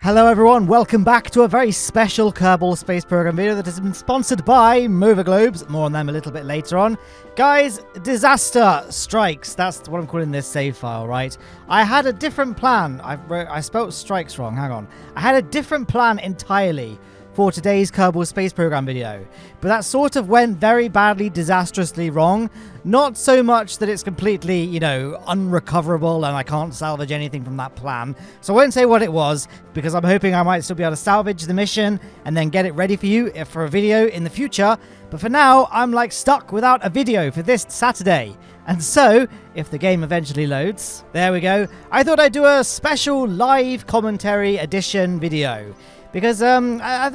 Hello everyone, welcome back to a very special Kerbal Space Program video that has been sponsored by Mover Globes. More on them a little bit later on. Guys, disaster strikes. That's what I'm calling this save file, right? I had a different plan. I spelled strikes wrong, hang on. I had a different plan entirely for today's Kerbal Space Program video. But that sort of went very badly, disastrously wrong. Not so much that it's completely, unrecoverable and I can't salvage anything from that plan. So I won't say what it was, because I'm hoping I might still be able to salvage the mission and then get it ready for you for a video in the future. But for now, I'm stuck without a video for this Saturday. And so, if the game eventually loads, there we go. I thought I'd do a special live commentary edition video. Because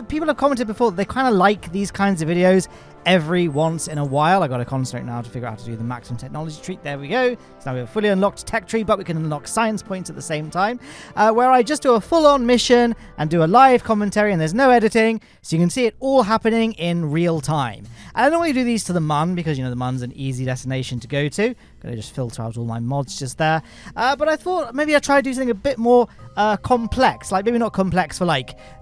people have commented before that they kind of like these kinds of videos every once in a while. I got to concentrate now to figure out how to do the maximum technology tree. There we go. So now we have a fully unlocked tech tree, but we can unlock science points at the same time. Where I just do a full-on mission and do a live commentary, and there's no editing, so you can see it all happening in real time. And I normally do these to the Mun because, the Mun's an easy destination to go to. Going to just filter out all my mods just there. But I thought maybe I'd try to do something a bit more complex. Maybe not complex for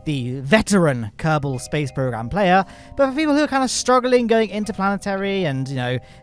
the veteran Kerbal Space Program player, but for people who are kind of struggling going interplanetary and,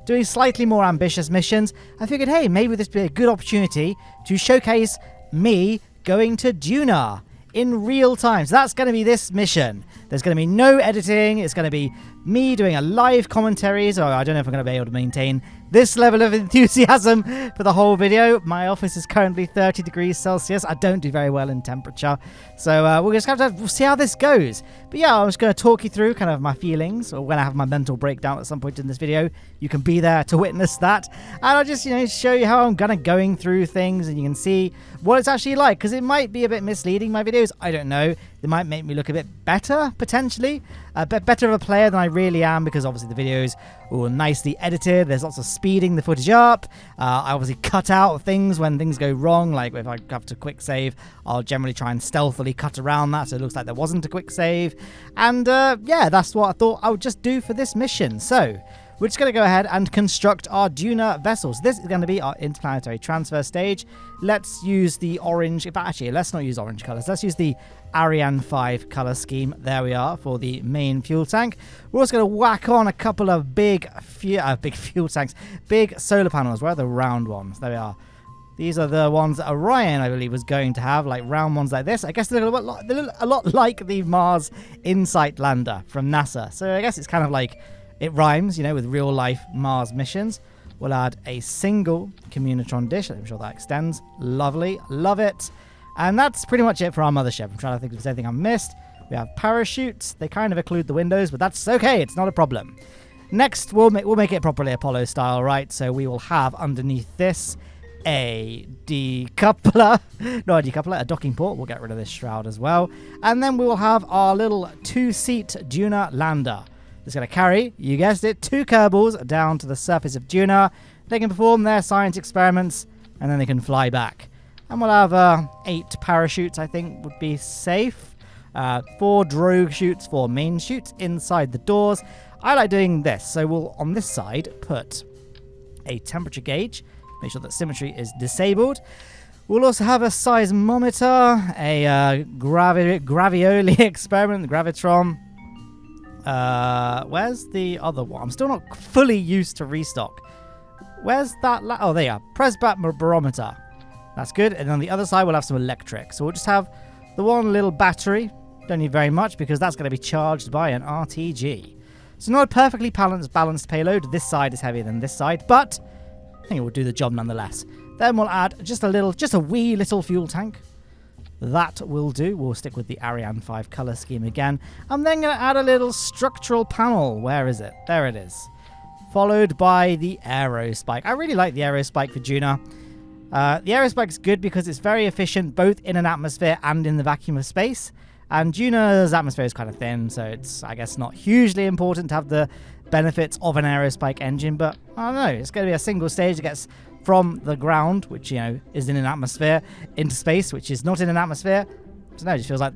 doing slightly more ambitious missions, I figured, hey, maybe this would be a good opportunity to showcase me going to Duna in real time. So that's going to be this mission. There's going to be no editing. It's going to be me doing a live commentary. So I don't know if I'm going to be able to maintain this level of enthusiasm for the whole video. My office is currently 30 degrees Celsius. I don't do very well in temperature. So we'll just have to see how this goes. But yeah, I'm just going to talk you through kind of my feelings, or when I have my mental breakdown at some point in this video. You can be there to witness that. And I'll just, show you how I'm kind of going through things, and you can see what it's actually like. Because it might be a bit misleading, my videos. I don't know. They might make me look a bit better, potentially. A bit better of a player than I really am, because obviously the videos are nicely edited. There's lots of speeding the footage up. I obviously cut out things when things go wrong. Like if I have to quick save, I'll generally try and stealthily cut around that so it looks like there wasn't a quick save. And yeah, that's what I thought I would just do for this mission. So we're just going to go ahead and construct our Duna vessels. This is going to be our interplanetary transfer stage. Let's use the orange. In fact, actually, let's not use orange colors. Let's use the Ariane 5 color scheme. There we are for the main fuel tank. We're also going to whack on a couple of big fuel tanks, big solar panels. Where are the round ones? There we are. These are the ones that Orion, I believe, was going to have, round ones like this. I guess they're a lot like the Mars Insight lander from NASA. So I guess it's kind of it rhymes, with real-life Mars missions. We'll add a single communitron dish. I'm sure that extends. Lovely. Love it. And that's pretty much it for our mothership. I'm trying to think if there's anything I missed. We have parachutes. They kind of occlude the windows, but that's okay. It's not a problem. Next, we'll make it properly Apollo style, right? So we will have underneath this a decoupler. No, a decoupler, a docking port. We'll get rid of this shroud as well. And then we will have our little two-seat Duna lander. It's going to carry, you guessed it, 2 Kerbals down to the surface of Duna. They can perform their science experiments, and then they can fly back. And we'll have 8 parachutes, I think, would be safe. 4 drogue chutes, 4 main chutes inside the doors. I like doing this. So we'll, on this side, put a temperature gauge. Make sure that symmetry is disabled. We'll also have a seismometer, a gravioli experiment, gravitron. Where's the other one? I'm still not fully used to restock. Where's that? Oh, there you are. Presbat barometer. That's good. And on the other side, we'll have some electric. So we'll just have the one little battery. Don't need very much because that's going to be charged by an RTG. So not a perfectly balanced payload. This side is heavier than this side, but I think it will do the job nonetheless. Then we'll add just a wee little fuel tank. That will do. We'll stick with the Ariane 5 color scheme again. I'm then going to add a little structural panel. Where is it? There it is. Followed by the Aerospike. I really like the Aerospike for Duna. The Aerospike is good because it's very efficient both in an atmosphere and in the vacuum of space. And Duna's atmosphere is kind of thin, so it's, I guess, not hugely important to have the benefits of an Aerospike engine. But I don't know. It's going to be a single stage that gets from the ground, which, is in an atmosphere, into space, which is not in an atmosphere. I don't know, it just feels like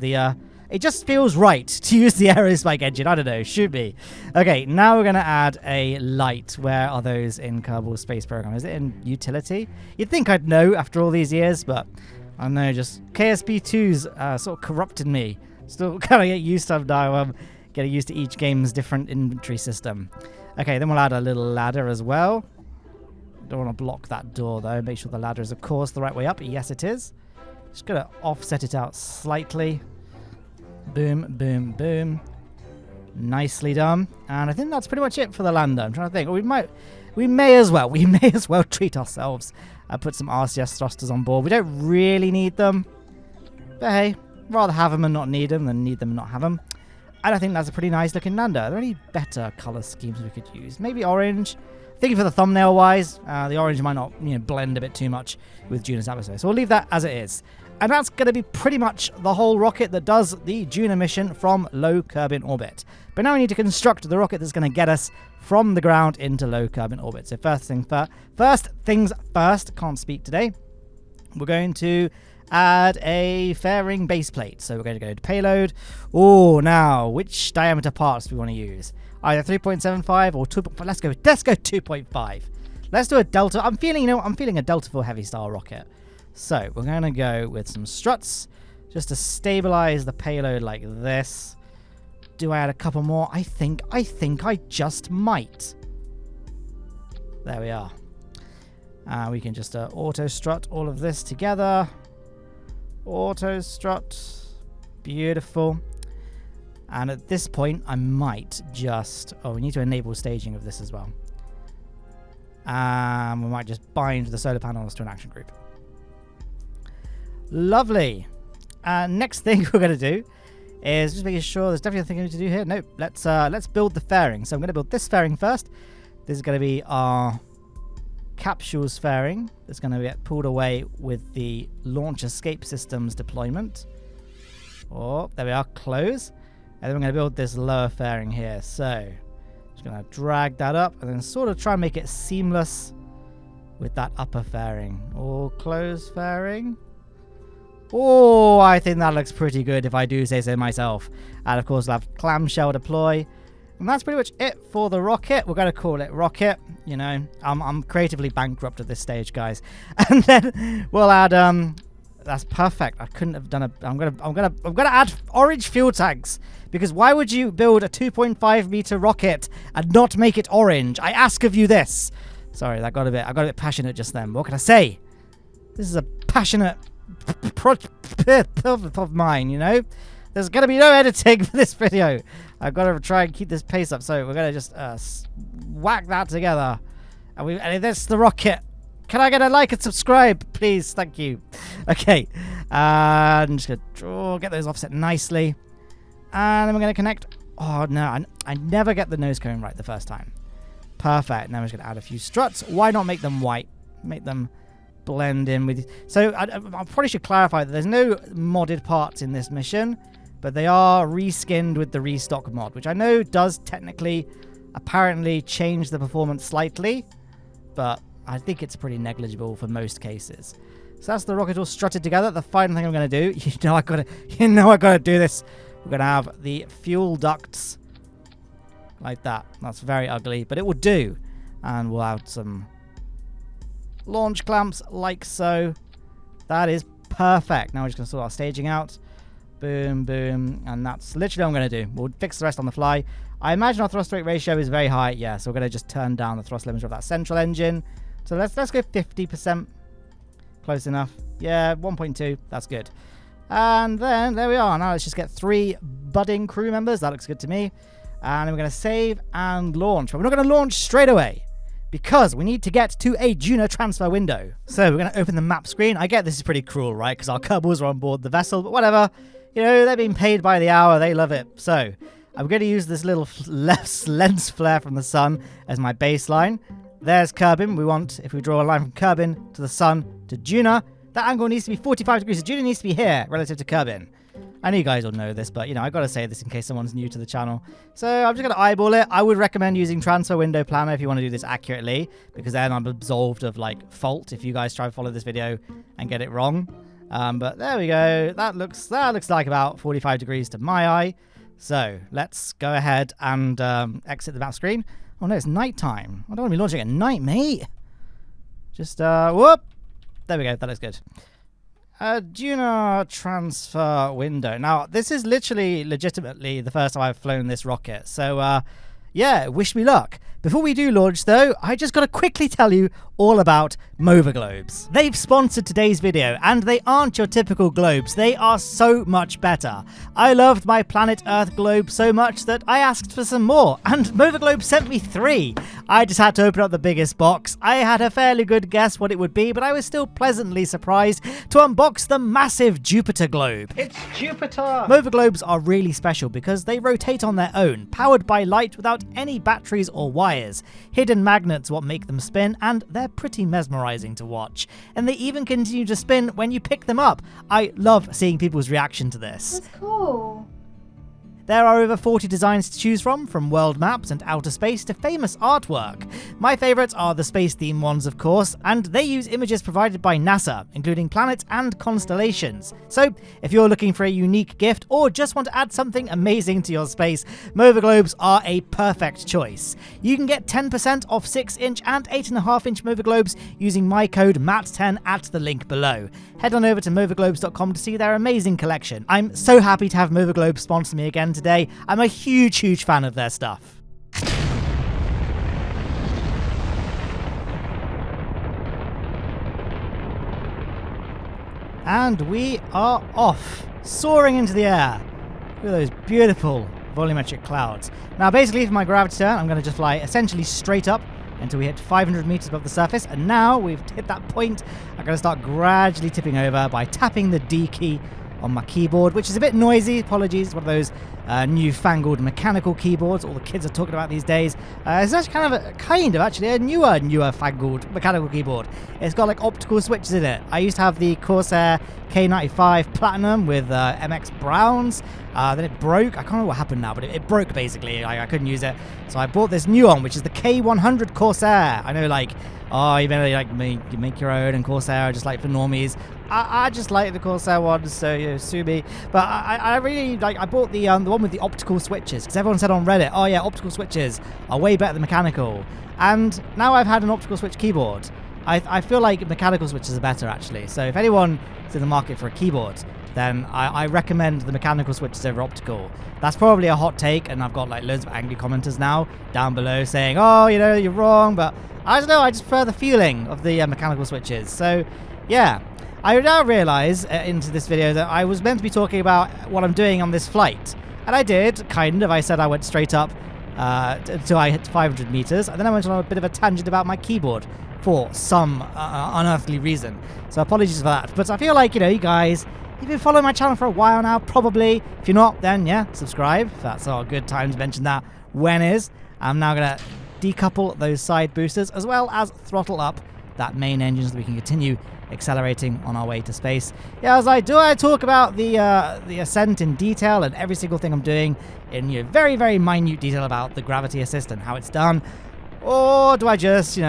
it just feels right to use the Aerospike engine. I don't know, should be. Okay, now we're going to add a light. Where are those in Kerbal Space Program? Is it in utility? You'd think I'd know after all these years, but I know, just KSP2's sort of corrupted me. Still kind of get used to now, getting used to each game's different inventory system. Okay, then we'll add a little ladder as well. Don't want to block that door though. Make sure the ladder is, of course, the right way up. Yes, it is. Just gonna offset it out slightly. Boom, boom, boom. Nicely done. And I think that's pretty much it for the lander. I'm trying to think. We may as well treat ourselves. Put some RCS thrusters on board. We don't really need them, but hey, rather have them and not need them than need them and not have them. And I think that's a pretty nice looking lander. Are there any better color schemes we could use? Maybe orange. Thinking for the thumbnail wise, the orange might not blend a bit too much with Duna's atmosphere. So we'll leave that as it is. And that's going to be pretty much the whole rocket that does the Duna mission from low Kerbin orbit. But now we need to construct the rocket that's going to get us from the ground into low Kerbin orbit. So first things first, can't speak today. We're going to add a fairing base plate. So we're going to go to payload. Oh, now which diameter parts do we want to use? Either 3.75 or 2. Let's go 2.5. Let's do a delta. I'm feeling a delta 4 heavy style rocket. So we're going to go with some struts just to stabilize the payload like this. Do I add a couple more? I think I just might. There we are. We can just auto strut all of this together. Auto strut. Beautiful. And at this point, I might just... Oh, we need to enable staging of this as well. We might just bind the solar panels to an action group. Lovely. Next thing we're going to do is just making sure there's definitely a thing we need to do here. Nope. Let's build the fairing. So I'm going to build this fairing first. This is going to be our capsules fairing. That's going to get pulled away with the launch escape systems deployment. Oh, there we are. Close. And then we're going to build this lower fairing here. So just going to drag that up and then sort of try and make it seamless with that upper fairing. All close fairing. Oh, I think that looks pretty good if I do say so myself. And of course, we'll have clamshell deploy. And that's pretty much it for the rocket. We're going to call it rocket. You know, I'm creatively bankrupt at this stage, guys. And then we'll add that's perfect. I couldn't have done a I'm gonna add orange fuel tanks, because why would you build a 2.5 meter rocket and not make it orange? I ask of you this. Sorry, I got a bit passionate just then. What can I say? This is a passionate of mine, you know. There's gonna be no editing for this video. I've got to try and keep this pace up, so we're gonna just whack that together, and this is the rocket. Can I get a like and subscribe, please? Thank you. Okay, I'm just gonna get those offset nicely, and then we're gonna connect. Oh no, I never get the nose cone right the first time. Perfect. Now we're just gonna add a few struts. Why not make them white? Make them blend in with. So I probably should clarify that there's no modded parts in this mission, but they are reskinned with the restock mod, which I know does technically, apparently, change the performance slightly, but I think it's pretty negligible for most cases. So that's the rocket all strutted together. The final thing I'm going to do, I gotta do this. We're going to have the fuel ducts like that. That's very ugly, but it will do. And we'll have some launch clamps like so. That is perfect. Now we're just going to sort our staging out. Boom, boom. And that's literally what I'm going to do. We'll fix the rest on the fly. I imagine our thrust rate ratio is very high. Yeah, so we're going to just turn down the thrust limiter of that central engine. So let's go 50%. Close enough. Yeah, 1.2. That's good. And then there we are. Now let's just get 3 budding crew members. That looks good to me. And we're going to save and launch. But we're not going to launch straight away, because we need to get to a Duna transfer window. So we're going to open the map screen. I get this is pretty cruel, right? Because our Kerbals are on board the vessel, but whatever. You know, they're being paid by the hour. They love it. So I'm going to use this little lens flare from the sun as my baseline. There's Kerbin. We want, if we draw a line from Kerbin to the sun to Duna, that angle needs to be 45 degrees. So Duna needs to be here relative to Kerbin. I know you guys all know this, but, you know, I got to say this in case someone's new to the channel. So I'm just going to eyeball it. I would recommend using Transfer Window Planner if you want to do this accurately, because then I'm absolved of, like, fault if you guys try to follow this video and get it wrong. But there we go. That looks like about 45 degrees to my eye. So let's go ahead and exit the map screen. Oh, no, it's nighttime. I don't want to be launching at night, mate. Just, whoop. There we go. That looks good. Duna transfer window. Now, this is legitimately the first time I've flown this rocket. So, yeah, wish me luck. Before we do launch, though, I just got to quickly tell you all about Mova globes. They've sponsored today's video, and they aren't your typical globes. They are so much better. I loved my Planet Earth globe so much that I asked for some more, and Mova Globe sent me 3. I just had to open up the biggest box. I had a fairly good guess what it would be, but I was still pleasantly surprised to unbox the massive Jupiter globe. It's Jupiter! Mova globes are really special because they rotate on their own, powered by light without any batteries or wires. Hidden magnets what make them spin, and they're pretty mesmerizing to watch. And they even continue to spin when you pick them up. I love seeing people's reaction to this. That's cool. There are over 40 designs to choose from world maps and outer space to famous artwork. My favourites are the space-themed ones, of course, and they use images provided by NASA, including planets and constellations. So, if you're looking for a unique gift or just want to add something amazing to your space, Mova globes are a perfect choice. You can get 10% off 6-inch and 8.5-inch Mova globes using my code MATT10 at the link below. Head on over to movaglobes.com to see their amazing collection. I'm so happy to have Mova globes sponsor me again today. I'm a huge fan of their stuff. And we are off, soaring into the air. Look at those beautiful volumetric clouds. Now basically for my gravity turn, I'm going to just fly essentially straight up until we hit 500 meters above the surface, and now we've hit that point, I'm going to start gradually tipping over by tapping the D key on my keyboard, which is a bit noisy. Apologies, one of those newfangled mechanical keyboards all the kids are talking about these days. It's actually kind of actually a newer fangled mechanical keyboard. It's got like optical switches in it. I used to have the Corsair K95 Platinum with MX Browns. Then it broke. I can't remember what happened now, but it broke basically. I couldn't use it. So I bought this new one, which is the K100 Corsair. I know, like, oh, you better like make your own, and Corsair are just like for normies. I just like the Corsair ones, so sue me. But I really like. I bought the one with the optical switches because everyone said on Reddit, oh yeah, optical switches are way better than mechanical. And now I've had an optical switch keyboard. I feel like mechanical switches are better actually. So if anyone is in the market for a keyboard, then I recommend the mechanical switches over optical. That's probably a hot take, and I've got like loads of angry commenters now down below saying, oh, you know, you're wrong. But I don't know. I just prefer the feeling of the mechanical switches. So yeah. I now realise into this video that I was meant to be talking about what I'm doing on this flight. And I did, kind of. I said I went straight up until I hit 500 meters. And then I went on a bit of a tangent about my keyboard for some unearthly reason. So apologies for that. But I feel like, you know, you guys, you've been following my channel for a while now, probably. If you're not, then yeah, subscribe. That's a good time to mention that when is. I'm now going to decouple those side boosters as well as throttle up that main engine so that we can continue accelerating on our way to space. Yeah, I was like, do I talk about the ascent in detail and every single thing I'm doing in very, very minute detail about the gravity assist and how it's done? Or do I just, do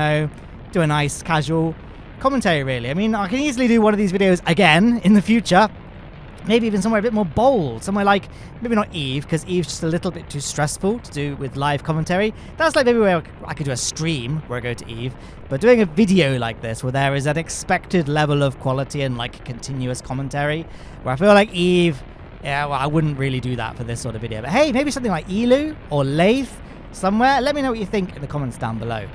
a nice casual commentary, really? I mean, I can easily do one of these videos again in the future. Maybe even somewhere a bit more bold. Somewhere like, maybe not Eve, because Eve's just a little bit too stressful to do with live commentary. That's like maybe where I could do a stream where I go to Eve. But doing a video like this, where there is an expected level of quality and like continuous commentary, where I feel like Eve, yeah, well, I wouldn't really do that for this sort of video. But hey, maybe something like Elu or Lathe somewhere. Let me know what you think in the comments down below.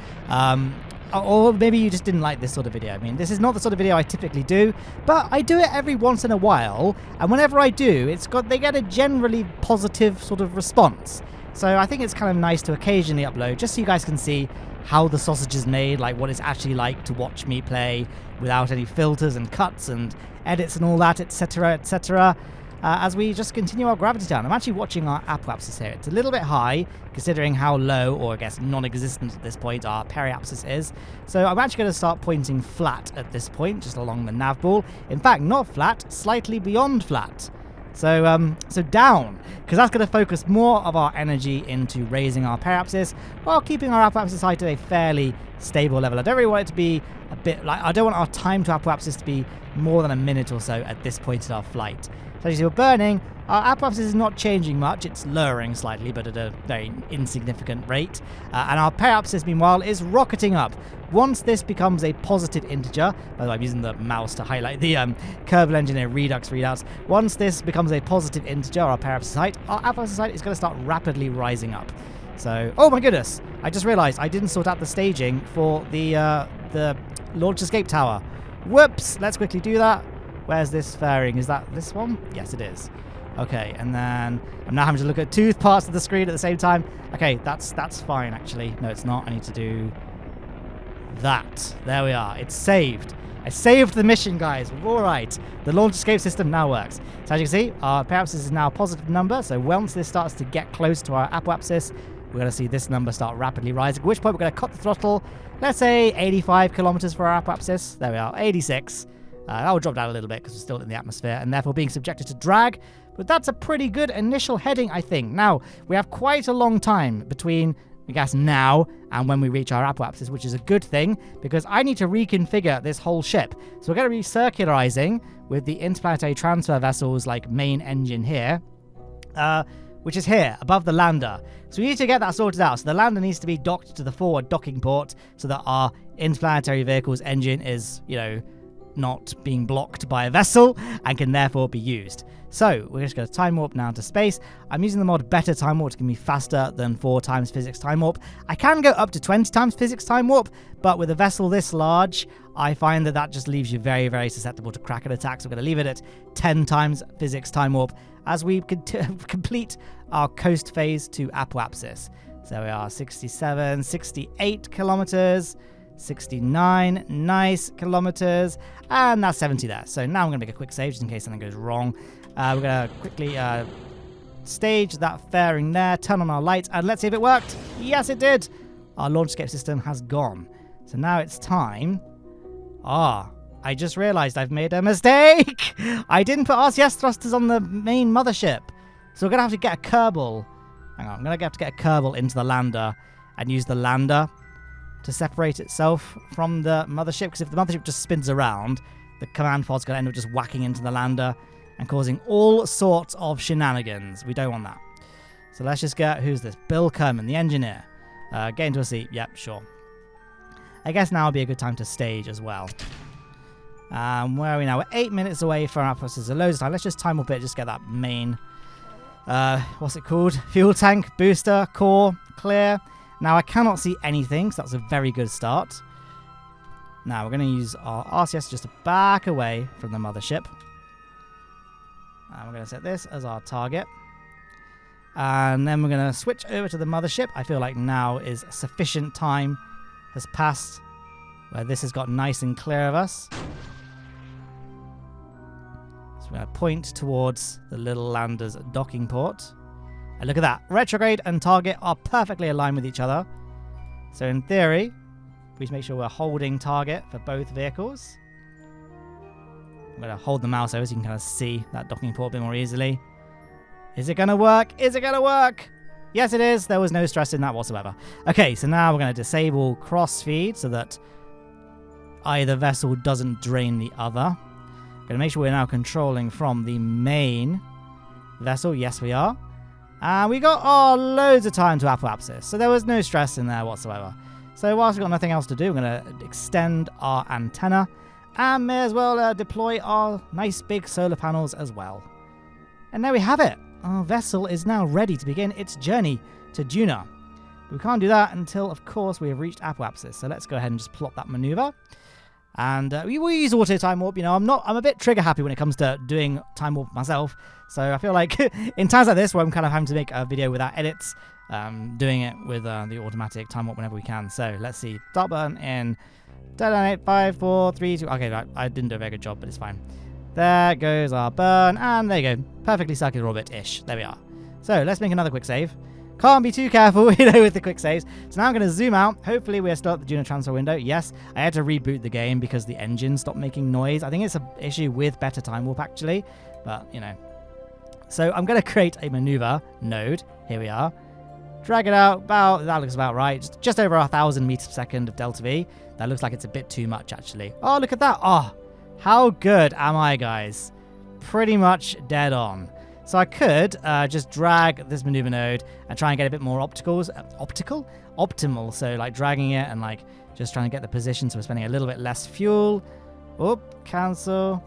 Or maybe you just didn't like this sort of video. I mean, this is not the sort of video I typically do, but I do it every once in a while, and whenever I do, they get a generally positive sort of response. So I think it's kind of nice to occasionally upload, just so you guys can see how the sausage is made, like what it's actually like to watch me play without any filters and cuts and edits and all that, etc., etc. As we just continue our gravity down. I'm actually watching our apoapsis here. It's a little bit high, considering how low, or I guess non-existent at this point, our periapsis is. So I'm actually going to start pointing flat at this point, just along the nav ball. In fact, not flat, slightly beyond flat. So down, because that's going to focus more of our energy into raising our periapsis, while keeping our apoapsis height at a fairly stable level. I don't really want it to be a bit like, I don't want our time to apoapsis to be more than a minute or so at this point in our flight. So as you see, we're burning Our apoapsis is not changing much. It's lowering slightly, but at a very insignificant rate. And our periapsis, meanwhile, is rocketing up. Once this becomes a positive integer, by the way, I'm using the mouse to highlight the Kerbin Engineer Redux readouts. Once this becomes a positive integer, our periapsis height, our apoapsis height is going to start rapidly rising up. So, oh my goodness, I just realized I didn't sort out the staging for the launch escape tower. Whoops, let's quickly do that. Where's this fairing? Is that this one? Yes, it is. Okay, and then I'm now having to look at two parts of the screen at the same time. Okay, that's fine, actually. No, it's not. I need to do that. There we are. It's saved. I saved the mission, guys. We're all right. The launch escape system now works. So as you can see, our periapsis is now a positive number. So once this starts to get close to our apoapsis, we're going to see this number start rapidly rising, at which point we're going to cut the throttle. Let's say 85 kilometers for our apoapsis. There we are, 86. That will drop down a little bit because we're still in the atmosphere and therefore being subjected to drag. But that's a pretty good initial heading, I think. Now, we have quite a long time between, I guess, now and when we reach our apoapsis, which is a good thing because I need to reconfigure this whole ship. So we're going to be circularizing with the interplanetary transfer vessel's like main engine here. Which is here, above the lander. So we need to get that sorted out. So the lander needs to be docked to the forward docking port so that our interplanetary vehicle's engine is, you know, not being blocked by a vessel and can therefore be used. So we're just going to time warp now to space. I'm using the mod Better Time Warp to give me faster than 4 times physics time warp. I can go up to 20 times physics time warp, but with a vessel this large, I find that just leaves you very, very susceptible to Kraken attacks. We're going to leave it at 10 times physics time warp as we complete our coast phase to apoapsis. So we are 67, 68 kilometers, 69 nice kilometers, and that's 70 there. So now I'm going to make a quick save just in case something goes wrong. We're going to quickly stage that fairing there, turn on our lights, and let's see if it worked. Yes, it did. Our launch escape system has gone. So now it's time. I just realized I've made a mistake. I didn't put RCS thrusters on the main mothership. So we're going to have to get a Kerbal. Hang on, I'm going to have to get a Kerbal into the lander and use the lander to separate itself from the mothership. Because if the mothership just spins around, the command pod's going to end up just whacking into the lander and causing all sorts of shenanigans. We don't want that. So let's just get, who's this? Bill Kerbin, the engineer. Get into a seat. Yep, sure. I guess now would be a good time to stage as well. Where are we now? We're 8 minutes away from our process. So loads of time. Let's just time up a bit. Just get that main, what's it called? Fuel tank, booster, core, clear. Now I cannot see anything, so that's a very good start. Now we're going to use our RCS just to back away from the mothership. And we're going to set this as our target. And then we're going to switch over to the mothership. I feel like now is sufficient time has passed where this has got nice and clear of us. So we're going to point towards the little lander's docking port. And look at that. Retrograde and target are perfectly aligned with each other. So in theory, we should make sure we're holding target for both vehicles. I'm going to hold the mouse over so you can kind of see that docking port a bit more easily. Is it going to work? Is it going to work? Yes, it is. There was no stress in that whatsoever. Okay, so now we're going to disable cross-feed so that either vessel doesn't drain the other. Going to make sure we're now controlling from the main vessel. Yes, we are. And we got loads of time to apoapsis, so there was no stress in there whatsoever. So whilst we've got nothing else to do, we're going to extend our antenna and may as well deploy our nice big solar panels as well. And there we have it. Our vessel is now ready to begin its journey to Duna. But we can't do that until, of course, we have reached apoapsis. So let's go ahead and just plot that maneuver. And we will use auto time warp. You know, I'm a bit trigger happy when it comes to doing time warp myself. So I feel like in times like this where I'm kind of having to make a video without edits, doing it with the automatic time warp whenever we can. So let's see. Start button in 10, 8, 5, 4, 3, 2. Okay, right. I didn't do a very good job, but it's fine. There goes our burn, and there you go. Perfectly circular orbit-ish. There we are. So let's make another quick save. Can't be too careful, you know, with the quick saves. So now I'm going to zoom out. Hopefully we're still at the Duna transfer window. Yes, I had to reboot the game because the engine stopped making noise. I think it's an issue with Better Time Warp, actually. But, you know. So I'm going to create a maneuver node. Here we are. Drag it out. That looks about right. Just over 1,000 meters per second of delta V. That looks like it's a bit too much, actually. Oh, look at that. Oh, how good am I, guys? Pretty much dead on. So I could just drag this maneuver node and try and get a bit more optimal. So like dragging it and like just trying to get the position so we're spending a little bit less fuel. Oop, cancel.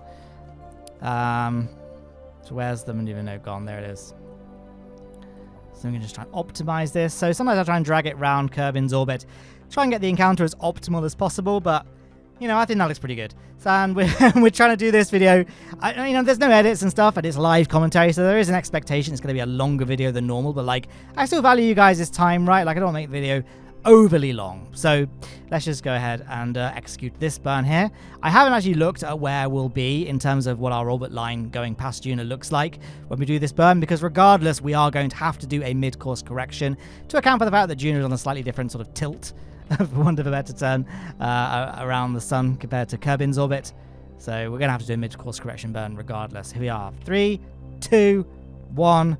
So where's the maneuver node gone? There it is. So I'm going to just try and optimize this. So sometimes I try and drag it around Kerbin's orbit, try and get the encounter as optimal as possible, but you know, I think that looks pretty good. So, and we're trying to do this video. You know, there's no edits and stuff, and it's live commentary, so there is an expectation it's going to be a longer video than normal. But like, I still value you guys' time, right? Like, I don't want to make the video overly long. So let's just go ahead and execute this burn here. I haven't actually looked at where we'll be in terms of what our orbit line going past Duna looks like when we do this burn, because regardless, we are going to have to do a mid-course correction to account for the fact that Duna is on a slightly different sort of tilt, for want of a better term, around the sun compared to Kerbin's orbit. So we're going to have to do a mid-course correction burn regardless. Here we are. 3, 2, 1.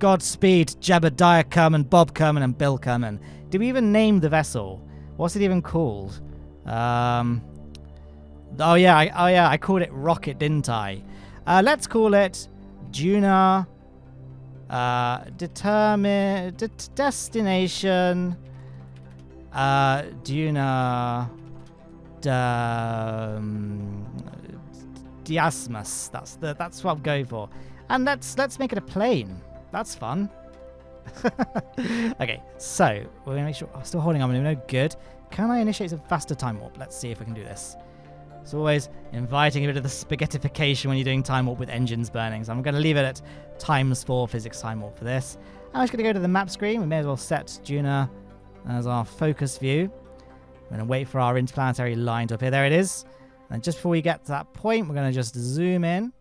Godspeed, Jebediah Kerman, Bob Kerman, and Bill Kerman. Did we even name the vessel? What's it even called? Oh yeah, I called it Rocket, didn't I? Let's call it Duna. Destination. Duna. Diasmus. That's what I'm going for. And let's make it a plane. That's fun. Okay, so we're going to make sure... I'm still holding on. No good. Can I initiate some faster time warp? Let's see if we can do this. It's always inviting a bit of the spaghettification when you're doing time warp with engines burning. So I'm going to leave it at ×4 physics time warp for this. I'm just going to go to the map screen. We may as well set Duna as our focus view. We're going to wait for our interplanetary line to appear. There it is. And just before we get to that point, we're going to just zoom in.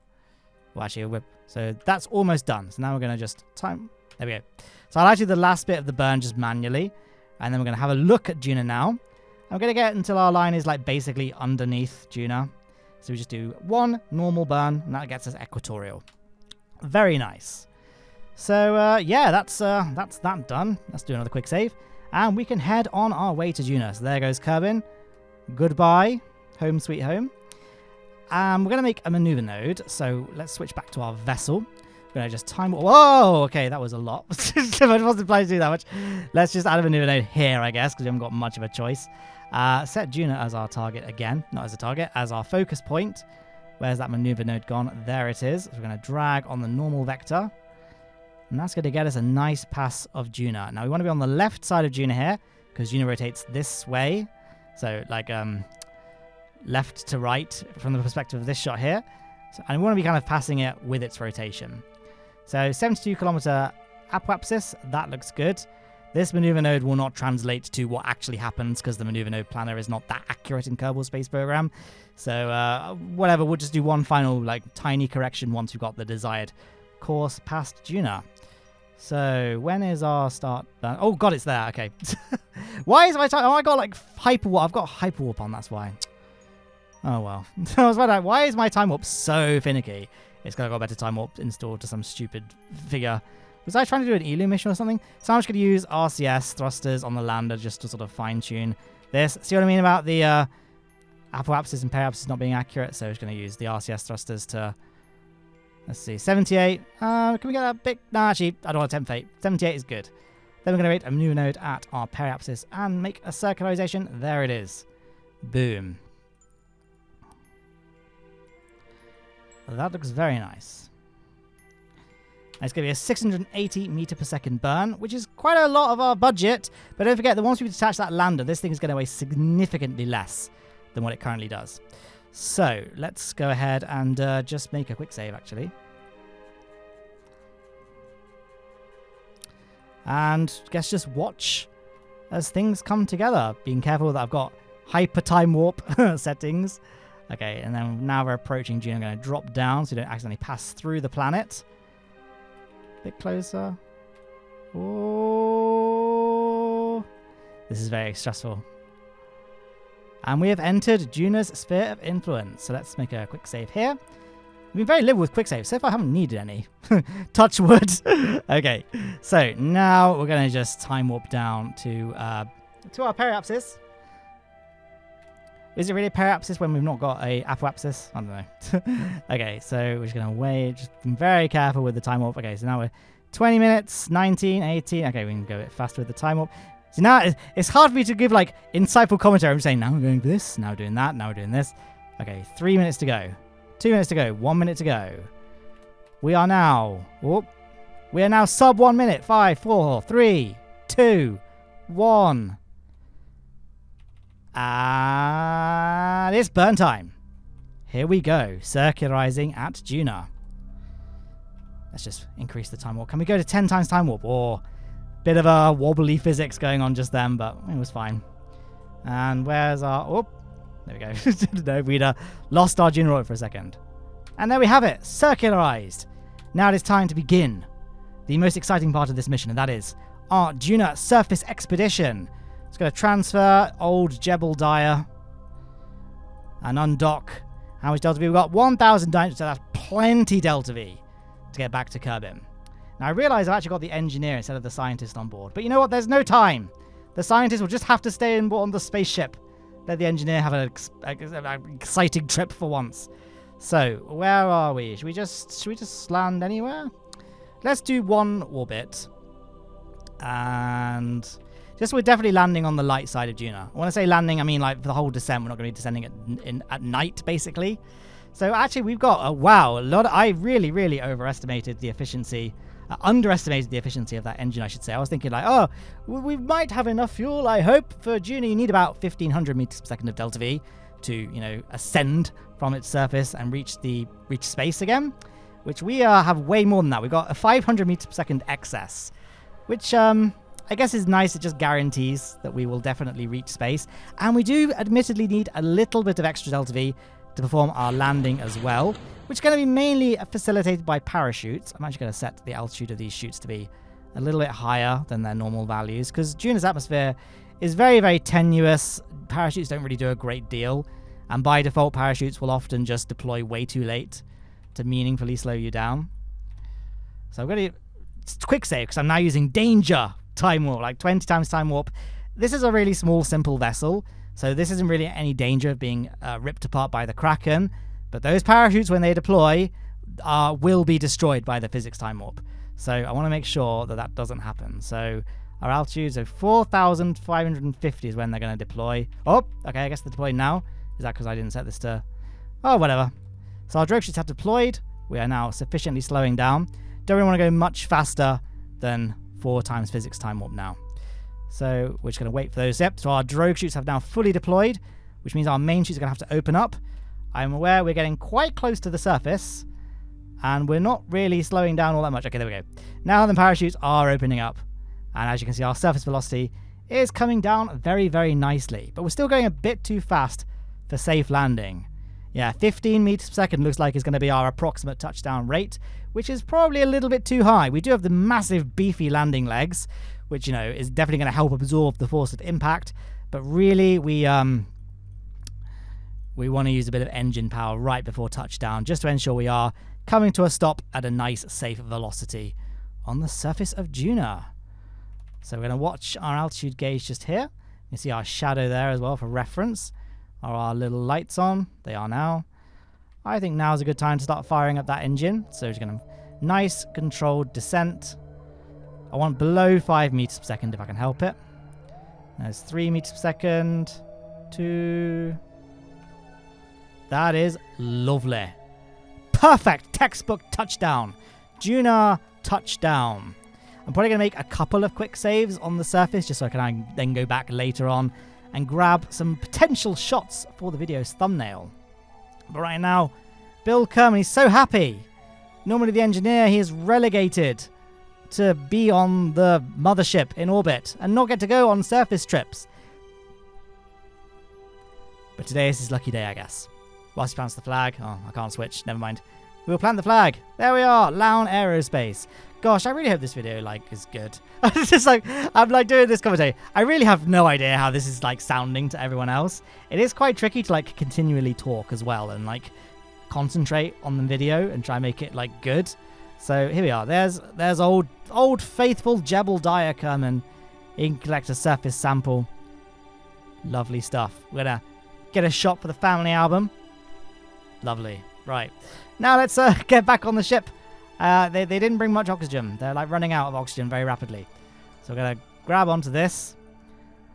Well, actually, so that's almost done. So now we're going to just time... There we go. So I'll actually do the last bit of the burn just manually. And then we're going to have a look at Duna now. I'm going to get until our line is like basically underneath Duna. So we just do one normal burn, and that gets us equatorial. Very nice. So yeah, that's that done. Let's do another quick save. And we can head on our way to Duna. So there goes Kerbin. Goodbye. Home sweet home. We're going to make a maneuver node. So let's switch back to our vessel. We're going to just time... Whoa! Okay, that was a lot. I wasn't planning to do that much. Let's just add a maneuver node here, I guess, because we haven't got much of a choice. Set Duna as our target again. Not as a target, as our focus point. Where's that maneuver node gone? There it is. So we're going to drag on the normal vector. And that's going to get us a nice pass of Duna. Now, we want to be on the left side of Duna here, because Duna rotates this way. So, like, left to right from the perspective of this shot here. So, and we want to be kind of passing it with its rotation. So 72 kilometer apoapsis, that looks good. This maneuver node will not translate to what actually happens because the maneuver node planner is not that accurate in Kerbal Space Program. So whatever, we'll just do one final like tiny correction once we've got the desired course past Duna. So when is our start done? Oh god, it's there. Okay. Why is my time? Oh, I got like hyperwarp. I've got hyperwarp on. That's why. Oh well. I was wondering, why is my time warp so finicky? It's got a better time warp installed to some stupid figure. Was I trying to do an Lowne Mission or something? So I'm just going to use RCS thrusters on the lander just to sort of fine-tune this. See what I mean about the apoapsis and periapsis not being accurate? So I'm just going to use the RCS thrusters to... Let's see, 78. Can we get that big? No, actually, I don't want to tempt fate. 78 is good. Then we're going to rate a new node at our periapsis and make a circularization. There it is. Boom. Well, that looks very nice. And it's going to be a 680 meter per second burn, which is quite a lot of our budget. But don't forget that once we detach that lander, this thing is going to weigh significantly less than what it currently does. So let's go ahead and just make a quick save, actually. And I guess just watch as things come together. Being careful that I've got hyper time warp settings. Okay, and then now we're approaching Duna. I'm going to drop down so you don't accidentally pass through the planet. A bit closer. Oh, this is very stressful. And we have entered Duna's sphere of influence. So let's make a quick save here. I've been very liberal with quick saves. So far I haven't needed any. Touch wood. Okay, so now we're going to just time warp down to our periapsis. Is it really a periapsis when we've not got a apoapsis? I don't know. Okay, so we're just going to wait. Just be very careful with the time warp. Okay, so now we're 20 minutes, 19, 18. Okay, we can go a bit faster with the time warp. So now it's hard for me to give like insightful commentary. I'm saying now we're doing this, now we're doing that, now we're doing this. Okay, 3 minutes to go. 2 minutes to go. 1 minute to go. We are now sub 1 minute. 5, 4, 3, 2, 1. And it's burn time. Here we go. Circularizing at Duna. Let's just increase the time warp. Can we go to 10 times time warp? Or bit of a wobbly physics going on just then, but it was fine. And where's our... Oh, there we go. No, we'd lost our Duna orbit for a second. And there we have it. Circularized. Now it is time to begin the most exciting part of this mission, and that is our Duna surface expedition. It's going to transfer old Jebel Dyer and undock. How much Delta V? We've got 1,000 dynamics, so that's plenty Delta V to get back to Kerbin. Now I realise I've actually got the engineer instead of the scientist on board. But you know what? There's no time. The scientist will just have to stay on the spaceship. Let the engineer have an exciting trip for once. So, where are we? Should we just land anywhere? Let's do one orbit. And... we're definitely landing on the light side of Duna. When I say landing, I mean like for the whole descent. We're not going to be descending at night, basically. So actually, we've got I really overestimated the efficiency, underestimated the efficiency of that engine, I should say. I was thinking like, oh, we might have enough fuel. I hope for Duna, you need about 1,500 meters per second of Delta V to ascend from its surface and reach space again, which we have way more than that. We've got a 500 meters per second excess, which I guess is nice. It just guarantees that we will definitely reach space. And we do admittedly need a little bit of extra Delta V to perform our landing as well, which is going to be mainly facilitated by parachutes. I'm actually going to set the altitude of these chutes to be a little bit higher than their normal values, because Duna's atmosphere is very tenuous. Parachutes don't really do a great deal, and by default parachutes will often just deploy way too late to meaningfully slow you down. So I'm going to quick save, because I'm now using danger time warp, like 20 times time warp. This is a really small, simple vessel, so this isn't really any danger of being ripped apart by the Kraken, but those parachutes, when they deploy, will be destroyed by the physics time warp. So I want to make sure that that doesn't happen. So our altitude, so 4,550 is when they're going to deploy. Oh, okay, I guess they're deployed now. Is that because I didn't set this to... Oh, whatever. So our drogue ships have deployed. We are now sufficiently slowing down. Don't really want to go much faster than 4 times physics time warp now. So we're just going to wait for those. Yep, so our drogue chutes have now fully deployed, which means our main chutes are going to have to open up. I'm aware we're getting quite close to the surface, and we're not really slowing down all that much. Okay, there we go. Now the parachutes are opening up, and as you can see, our surface velocity is coming down very nicely, but we're still going a bit too fast for safe landing. Yeah, 15 meters per second looks like is going to be our approximate touchdown rate, which is probably a little bit too high. We do have the massive beefy landing legs, which, is definitely going to help absorb the force of impact, but really we want to use a bit of engine power right before touchdown, just to ensure we are coming to a stop at a nice, safe velocity on the surface of Duna. So we're going to watch our altitude gauge just here. You can see our shadow there as well for reference. Are our little lights on? They are now. I think now is a good time to start firing up that engine. So we're just going to nice controlled descent. I want below 5 meters per second if I can help it. There's 3 meters per second. 2. That is lovely. Perfect textbook touchdown. Duna touchdown. I'm probably going to make a couple of quick saves on the surface just so I can then go back later on and grab some potential shots for the video's thumbnail. But right now, Bill Kerbin, he's so happy. Normally the engineer, he is relegated to be on the mothership in orbit and not get to go on surface trips. But today is his lucky day, I guess. Whilst he plants the flag. Oh, I can't switch. Never mind. We'll plant the flag. There we are. Lowne Aerospace. Gosh, I really hope this video is good. It's just I'm doing this commentary. I really have no idea how this is sounding to everyone else. It is quite tricky to continually talk as well and concentrate on the video and try and make it good. So here we are. There's old faithful Jebel Dyer Kerbin. He can collect a surface sample. Lovely stuff. We're gonna Get a shot for the family album. Lovely. Right. Now let's get back on the ship. They didn't bring much oxygen. They're like running out of oxygen very rapidly. So we're going to grab onto this.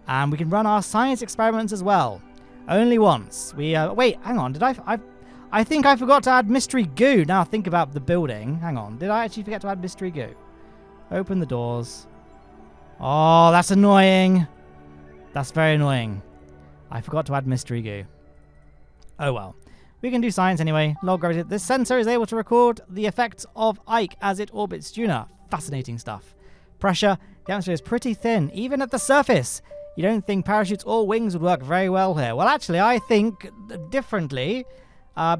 And we can run our science experiments as well. Only once. Wait, hang on. Did I think I forgot to add mystery goo. Now think about the building. Hang on. Did I actually forget to add mystery goo? Open the doors. Oh, that's annoying. That's very annoying. I forgot to add mystery goo. Oh well. We can do science anyway. Log gravity. This sensor is able to record the effects of Ike as it orbits Duna. Fascinating stuff. Pressure. The atmosphere is pretty thin, even at the surface. You don't think parachutes or wings would work very well here. Well, actually, I think differently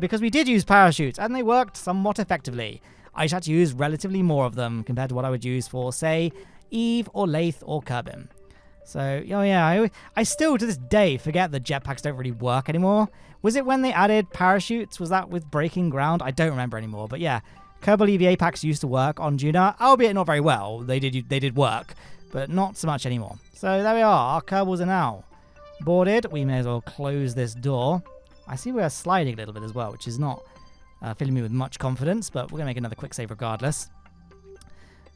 because we did use parachutes and they worked somewhat effectively. I just had to use relatively more of them compared to what I would use for, say, Eve or Lathe or Kerbin. So, oh yeah, I still to this day forget that jetpacks don't really work anymore. Was it when they added parachutes? Was that with breaking ground? I don't remember anymore. But yeah, Kerbal EVA packs used to work on Duna, albeit not very well. They did work, but not so much anymore. So there we are. Our Kerbals are now boarded. We may as well close this door. I see we're sliding a little bit as well, which is not filling me with much confidence, but we're going to make another quick save regardless.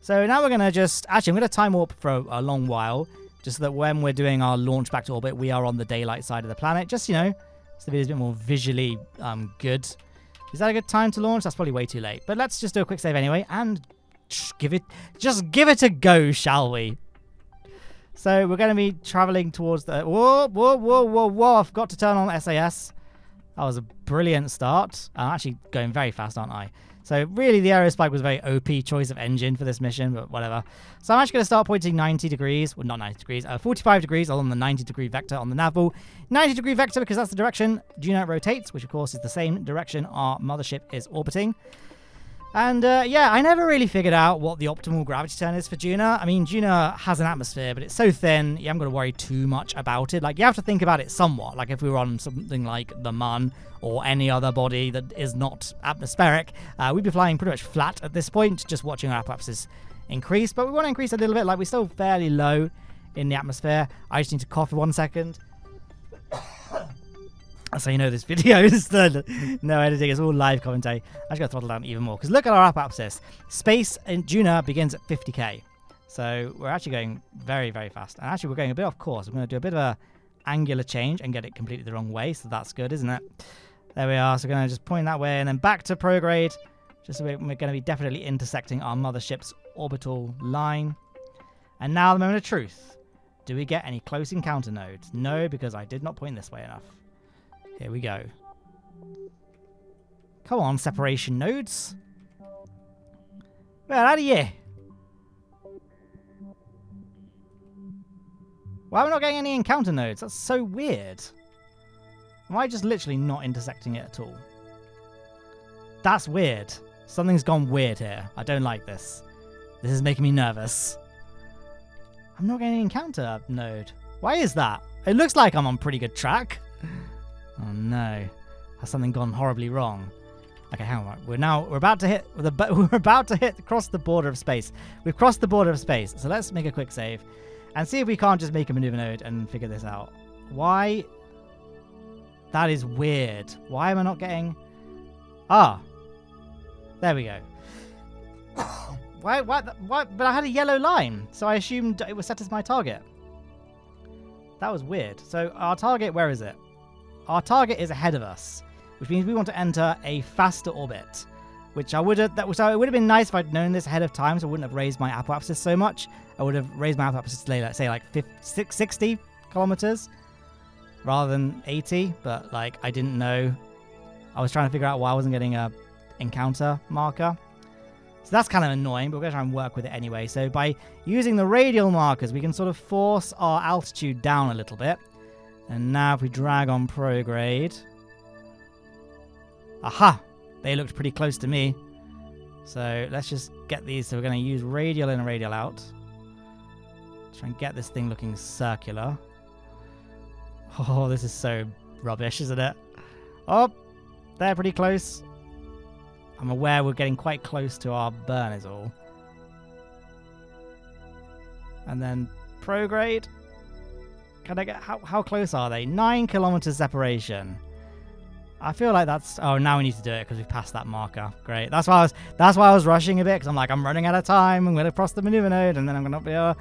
So now we're going to just... Actually, I'm going to time warp for a long while, just so that when we're doing our launch back to orbit, we are on the daylight side of the planet. Just, you know, so the video's a bit more visually good. Is that a good time to launch? That's probably way too late. But let's just do a quick save anyway, and just give it a go, shall we? So we're going to be traveling towards the... Whoa. I forgot to turn on SAS. That was a brilliant start. I'm actually going very fast, aren't I? So really the Aerospike was a very OP choice of engine for this mission, but whatever. So I'm actually going to start pointing 90 degrees. Well, not 90 degrees. 45 degrees along the 90-degree vector on the nav ball. 90-degree vector because that's the direction Duna rotates, which of course is the same direction our mothership is orbiting. And yeah, I never really figured out what the optimal gravity turn is for Duna. I mean, Duna has an atmosphere, but it's so thin, you haven't got to worry too much about it. Like, you have to think about it somewhat. Like, if we were on something like the Mun or any other body that is not atmospheric, we'd be flying pretty much flat at this point, just watching our apoapsis increase. But we want to increase a little bit. Like, we're still fairly low in the atmosphere. I just need to cough for 1 second. So you know this video is no editing, it's all live commentary. I'm just going to throttle down even more, because look at our apoapsis. Space in Duna begins at 50k. So we're actually going very, very fast. And actually we're going a bit off course. We're going to do a bit of a angular change and get it completely the wrong way, so that's good, isn't it? There we are. So we're going to just point that way and then back to prograde. Just so we're going to be definitely intersecting our mothership's orbital line. And now the moment of truth. Do we get any close encounter nodes? No, because I did not point this way enough. Here we go. Come on, separation nodes. Where are you? Why am I not getting any encounter nodes? That's so weird. Am I just literally not intersecting it at all? That's weird. Something's gone weird here. I don't like this. This is making me nervous. I'm not getting an encounter node. Why is that? It looks like I'm on pretty good track. Oh no, has something gone horribly wrong? Okay, hang on. We're about to hit across the border of space. We've crossed the border of space. So let's make a quick save and see if we can't just make a maneuver node and figure this out. Why? That is weird. Why am I not getting? Ah, there we go. Why? But I had a yellow line, so I assumed it was set as my target. That was weird. So our target, where is it? Our target is ahead of us, which means we want to enter a faster orbit, which it would have been nice if I'd known this ahead of time, so I wouldn't have raised my apoapsis so much. I would have raised my apoapsis to, say, like 60 kilometers rather than 80, but, like, I didn't know. I was trying to figure out why I wasn't getting a encounter marker. So that's kind of annoying, but we're going to try and work with it anyway. So by using the radial markers, we can sort of force our altitude down a little bit. And now if we drag on prograde... Aha! They looked pretty close to me. So let's just get these. So we're going to use radial in and radial out. Try and get this thing looking circular. Oh, this is so rubbish, isn't it? Oh, they're pretty close. I'm aware we're getting quite close to our burn is all. And then prograde. Can I get... How close are they? 9 kilometers separation. I feel like that's... Oh, now we need to do it because we've passed that marker. Great. That's why I was rushing a bit, because I'm like, I'm running out of time. I'm going to cross the maneuver node, and then I'm going to be able to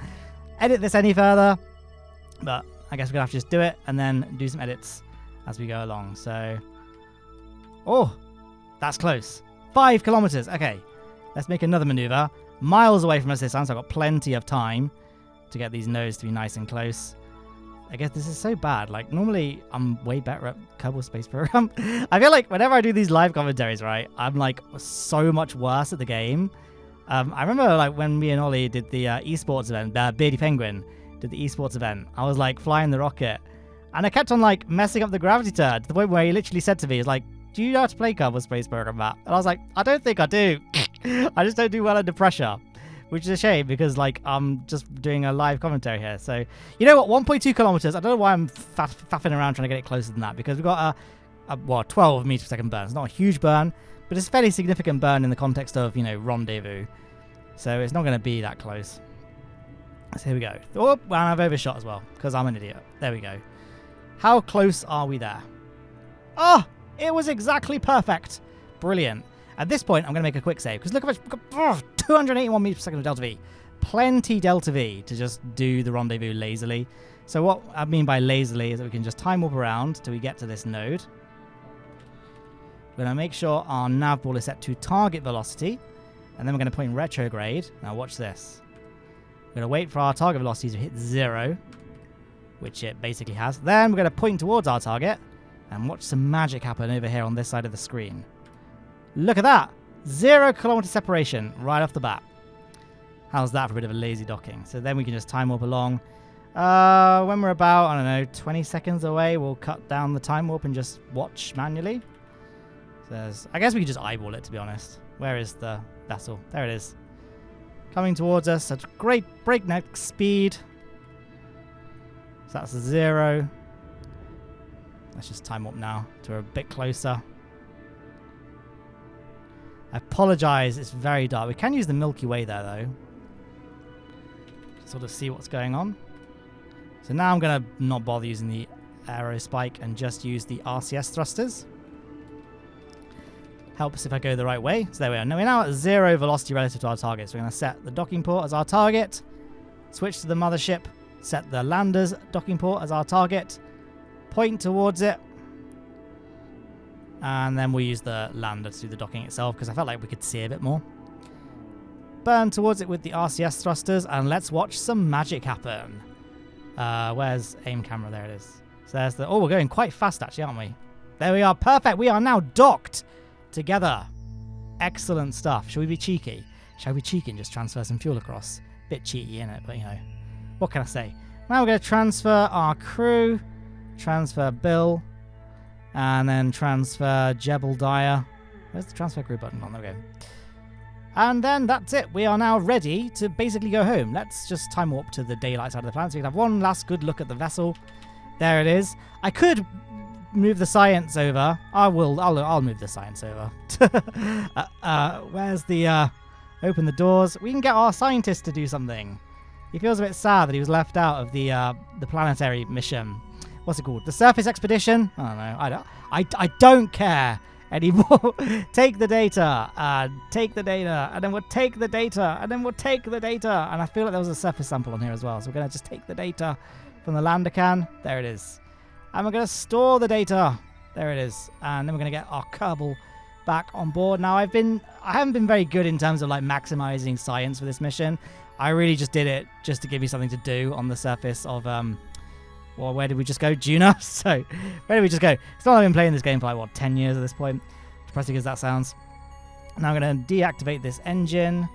edit this any further. But I guess we're going to have to just do it and then do some edits as we go along. So... Oh, that's close. 5 kilometers. Okay. Let's make another maneuver. Miles away from us this time, so I've got plenty of time to get these nodes to be nice and close. I guess this is so bad. Like, normally I'm way better at Kerbal Space Program. I feel like whenever I do these live commentaries, right, I'm like so much worse at the game. I remember like when me and Ollie did the esports event, Beardy Penguin did the esports event. I was like flying the rocket, and I kept on like messing up the gravity turn to the point where he literally said to me, "He's like, do you know how to play Kerbal Space Program, Matt?" And I was like, I don't think I do. I just don't do well under pressure. Which is a shame, because like I'm just doing a live commentary here. So you know what, 1.2 kilometers. I don't know why I'm faffing around trying to get it closer than that, because we've got a 12 meters per second burn. It's not a huge burn, but it's a fairly significant burn in the context of, you know, rendezvous. So it's not going to be that close. So here we go. Oh, and I've overshot as well because I'm an idiot. There we go. How close are we there? Oh, it was exactly perfect. Brilliant. At this point, I'm going to make a quick save, because look at much, 281 meters per second of delta V. Plenty delta V to just do the rendezvous lazily. So what I mean by lazily is that we can just time warp around till we get to this node. We're going to make sure our nav ball is set to target velocity, and then we're going to point retrograde. Now watch this. We're going to wait for our target velocity to hit 0, which it basically has. Then we're going to point towards our target, and watch some magic happen over here on this side of the screen. Look at that. 0 kilometer separation right off the bat. How's that for a bit of a lazy docking? So then we can just time warp along. When we're about, I don't know, 20 seconds away, we'll cut down the time warp and just watch manually. So I guess we could just eyeball it, to be honest. Where is the vessel? There it is. Coming towards us at great breakneck speed. So that's 0. Let's just time warp now to a bit closer. I apologize, it's very dark. We can use the Milky Way there, though. Sort of see what's going on. So now I'm going to not bother using the aerospike and just use the RCS thrusters. Helps if I go the right way. So there we are. Now we're now at 0 velocity relative to our target. So we're going to set the docking port as our target. Switch to the mothership. Set the lander's docking port as our target. Point towards it. And then we'll use the lander to do the docking itself, because I felt like we could see a bit more. Burn towards it with the RCS thrusters, and let's watch some magic happen. Where's aim camera? There it is. So there's the... Oh, we're going quite fast, actually, aren't we? There we are. Perfect. We are now docked together. Excellent stuff. Shall we be cheeky? Shall we be cheeky and just transfer some fuel across? Bit cheeky, innit? But, you know, what can I say? Now we're going to transfer our crew. Transfer Bill. And then transfer Jebediah. Where's the transfer crew button? There we go. And then that's it. We are now ready to basically go home. Let's just time warp to the daylight side of the planet so we can have one last good look at the vessel. There it is. I could move the science over. I'll move the science over. Where's the open the doors? We can get our scientist to do something. He feels a bit sad that he was left out of the planetary mission. What's it called? The surface expedition? I don't know. I don't care anymore. Take the data. Take the data. And then we'll take the data. And then we'll take the data. And I feel like there was a surface sample on here as well. So we're going to just take the data from the lander can. There it is. And we're going to store the data. There it is. And then we're going to get our Kerbal back on board. Now, I haven't been very good in terms of like maximizing science for this mission. I really just did it just to give you something to do on the surface of well, where did we just go? Duna. So, where did we just go? It's not like I've been playing this game for like, what, 10 years at this point? Depressing as that sounds. Now I'm going to deactivate this engine.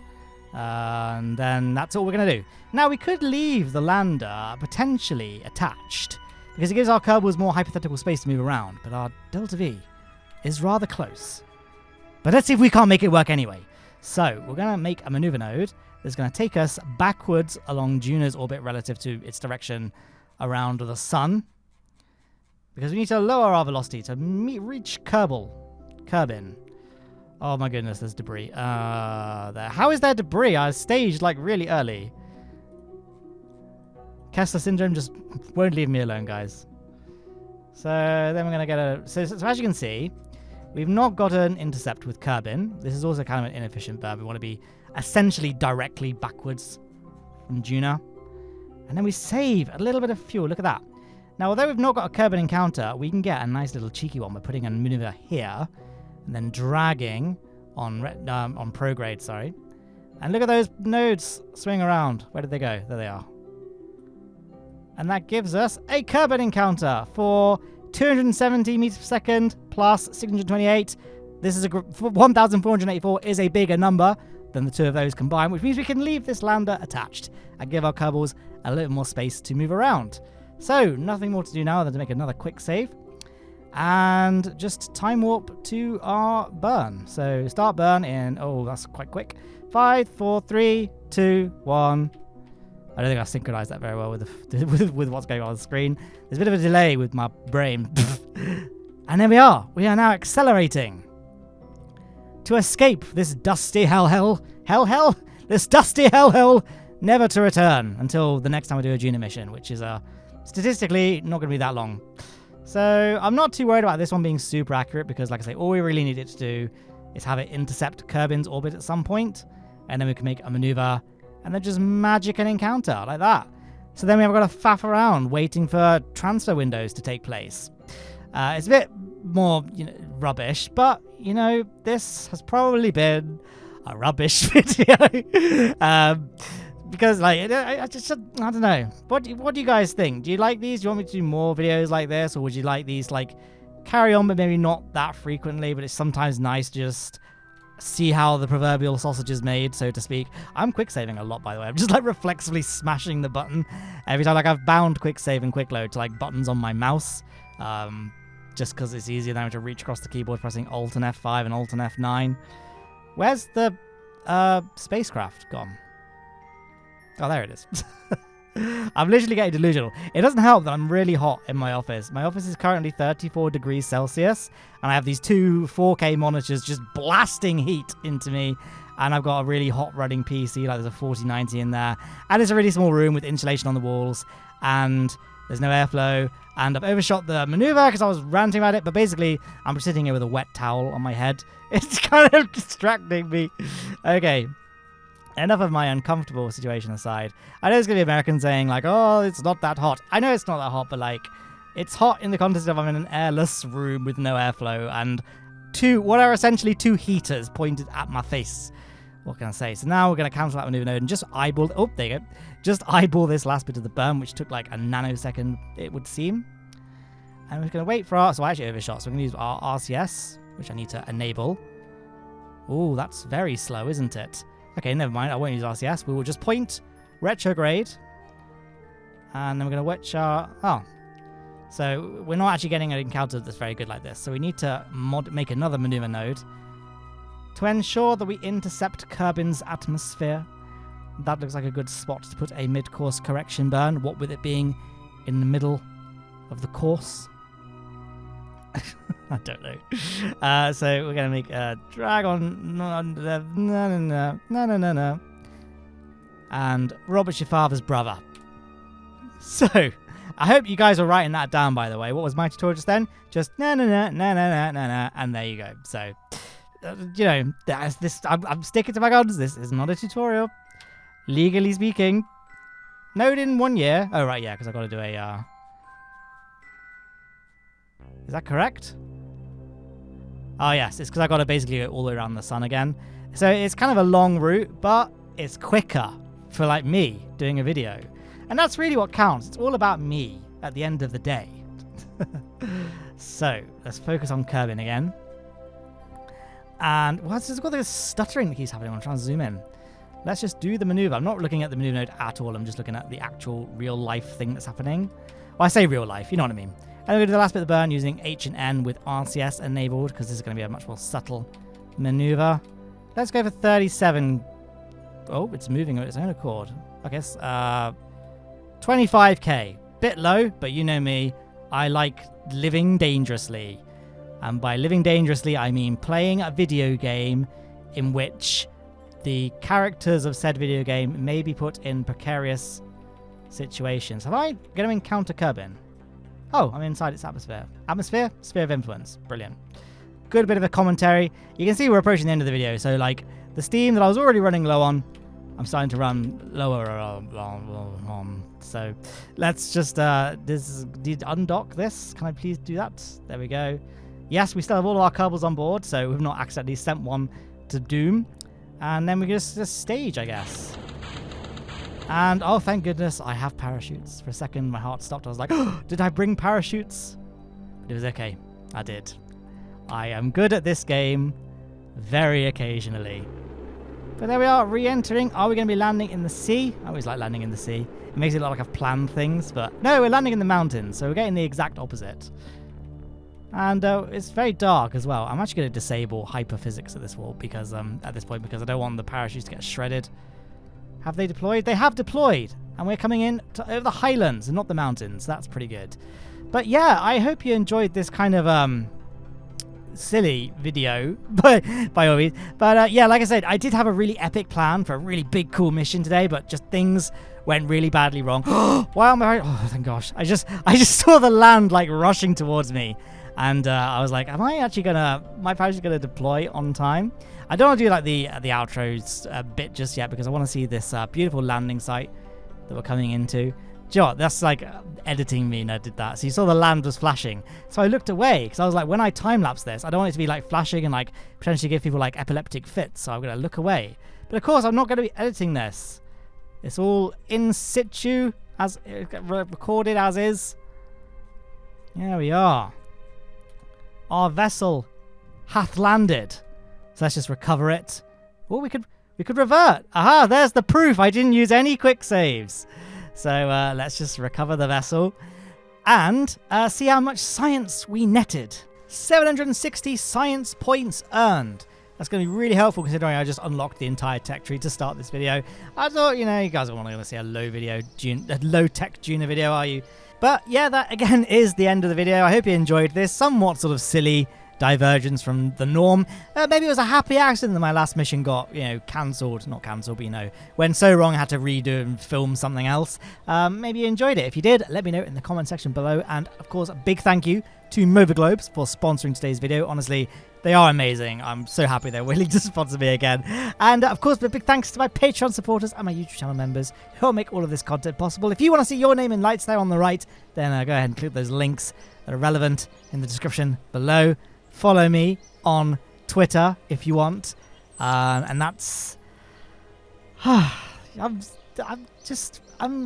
And then that's all we're going to do. Now, we could leave the lander potentially attached, because it gives our Kerbals more hypothetical space to move around. But our Delta V is rather close. But let's see if we can't make it work anyway. So, we're going to make a maneuver node that's going to take us backwards along Duna's orbit relative to its direction around the sun, because we need to lower our velocity to reach Kerbin. Oh my goodness, there's debris. There. How is there debris? I staged like really early. Kessler syndrome just won't leave me alone, guys. So then we're going to get a... So as you can see, we've not got an intercept with Kerbin. This is also kind of an inefficient burn. We want to be essentially directly backwards from Duna. And then we save a little bit of fuel. Look at that. Now, although we've not got a Kerbin encounter, we can get a nice little cheeky one by putting a maneuver here and then dragging on prograde, sorry. And look at those nodes swing around. Where did they go? There they are. And that gives us a Kerbin encounter for 270 meters per second plus 628. This is 1,484 is a bigger number than the two of those combined, which means we can leave this lander attached and give our Kerbals a little more space to move around. So, nothing more to do now than to make another quick save and just time warp to our burn. So, start burn in, oh, that's quite quick. 5, 4, 3, 2, 1. I don't think I synchronized that very well with what's going on the screen. There's a bit of a delay with my brain. And there we are. We are now accelerating to escape this dusty hell, this dusty hell, never to return until the next time we do a Duna mission, which is statistically not going to be that long. So I'm not too worried about this one being super accurate because, like I say, all we really need it to do is have it intercept Kerbin's orbit at some point, and then we can make a maneuver and then just magic an encounter like that. So then we've got to faff around waiting for transfer windows to take place. It's a bit more, rubbish, but, this has probably been a rubbish video. Because, I don't know. What do you guys think? Do you like these? Do you want me to do more videos like this? Or would you like these, carry on, but maybe not that frequently, but it's sometimes nice to just see how the proverbial sausage is made, so to speak. I'm quick saving a lot, by the way. I'm just reflexively smashing the button every time. I've bound quick save and quick load to buttons on my mouse, just because it's easier than to reach across the keyboard pressing Alt and F5 and Alt and F9. Where's the spacecraft gone? Oh, there it is. I'm literally getting delusional. It doesn't help that I'm really hot in my office. My office is currently 34 degrees Celsius, and I have these two 4K monitors just blasting heat into me, and I've got a really hot running PC, there's a 4090 in there, and it's a really small room with insulation on the walls, and there's no airflow, and I've overshot the maneuver because I was ranting about it, but basically, I'm sitting here with a wet towel on my head. It's kind of distracting me. Okay. Enough of my uncomfortable situation aside. I know there's going to be Americans saying, oh, it's not that hot. I know it's not that hot, but, it's hot in the context of I'm in an airless room with no airflow and what are essentially two heaters pointed at my face. What can I say? So now we're going to cancel that maneuver node and just eyeball... Oh, there you go. Just eyeball this last bit of the burn, which took, a nanosecond, it would seem. And we're going to wait for our... So I actually overshot, so we're going to use our RCS, which I need to enable. Ooh, that's very slow, isn't it? Okay, never mind. I won't use RCS. We will just point retrograde. And then we're going to watch our... Oh. So we're not actually getting an encounter that's very good like this. So we need to make another maneuver node to ensure that we intercept Kerbin's atmosphere. That looks like a good spot to put a mid-course correction burn. What with it being in the middle of the course. I don't know. So we're going to make a drag on... No. And Robert's your father's brother. So, I hope you guys are writing that down, by the way. What was my tutorial just then? Just and there you go. So, that's this. I'm sticking to my guns. This is not a tutorial. Legally speaking. Node in 1 year. Oh, right, yeah, because I've got to do a... Is that correct? Oh, yes. It's because I've got to basically go all the way around the sun again. So it's kind of a long route, but it's quicker for, me doing a video. And that's really what counts. It's all about me at the end of the day. So let's focus on Kerbin again. And there's got this stuttering that keeps happening. I'm trying to zoom in. Let's just do the maneuver. I'm not looking at the maneuver node at all. I'm just looking at the actual real life thing that's happening. Well, I say real life. You know what I mean. And we're going to do the last bit of the burn using H and N with RCS enabled because this is going to be a much more subtle maneuver. Let's go for 37. Oh, it's moving of its own accord. I guess 25k. Bit low, but you know me. I like living dangerously. And by living dangerously, I mean playing a video game in which the characters of said video game may be put in precarious situations. Am I going to encounter Kerbin? Oh, I'm inside its atmosphere. Atmosphere? Sphere of influence. Brilliant. Good bit of a commentary. You can see we're approaching the end of the video. So, like, the steam that I was already running low on, I'm starting to run lower on. So, let's just undock this. Can I please do that? There we go. Yes, we still have all of our Kerbals on board, so we've not accidentally sent one to Doom. And then we just stage, I guess. And, oh, thank goodness, I have parachutes. For a second, my heart stopped. I was like, oh, did I bring parachutes? But it was okay. I did. I am good at this game, very occasionally. But there we are, re-entering. Are we going to be landing in the sea? I always like landing in the sea. It makes it look like I've planned things, but no, we're landing in the mountains, so we're getting the exact opposite. And it's very dark as well. I'm actually going to disable hyperphysics at this wall because at this point because I don't want the parachutes to get shredded. Have they deployed? They have deployed, and we're coming in over the highlands and not the mountains. That's pretty good. But yeah, I hope you enjoyed this kind of silly video, but by all means. But yeah, like I said, I did have a really epic plan for a really big, cool mission today, but just things went really badly wrong. Wow, oh thank gosh! I just saw the land like rushing towards me. And I was like, am I actually my parachute gonna deploy on time? I don't want to do like the outros bit just yet because I want to see this beautiful landing site that we're coming into. Do you know what? That's like editing me and I did that. So you saw the land was flashing. So I looked away because I was like, when I time-lapse this, I don't want it to be like flashing and like potentially give people like epileptic fits. So I'm going to look away. But of course, I'm not going to be editing this. It's all in situ, as recorded as is. There we are. Our vessel hath landed. So let's just recover it. Oh, we could revert. Aha, there's the proof. I didn't use any quick saves. So let's just recover the vessel and see how much science we netted. 760 science points earned. That's going to be really helpful considering I just unlocked the entire tech tree to start this video. I thought, you know, you guys don't want to see a low-tech Duna video, are you? But yeah, that again is the end of the video. I hope you enjoyed this somewhat sort of silly divergence from the norm. Maybe it was a happy accident that my last mission got, you know, cancelled. Not cancelled, but you know, went so wrong I had to redo and film something else. Maybe you enjoyed it. If you did, let me know in the comment section below. And of course, a big thank you to Movaglobes for sponsoring today's video. Honestly, they are amazing. I'm so happy they're willing to sponsor me again. And of course, a big thanks to my Patreon supporters and my YouTube channel members who help make all of this content possible. If you want to see your name in lights there on the right, then go ahead and click those links that are relevant in the description below. Follow me on Twitter if you want. And that's... I'm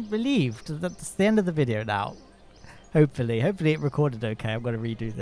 relieved that it's the end of the video now. Hopefully it recorded okay. I'm going to redo this.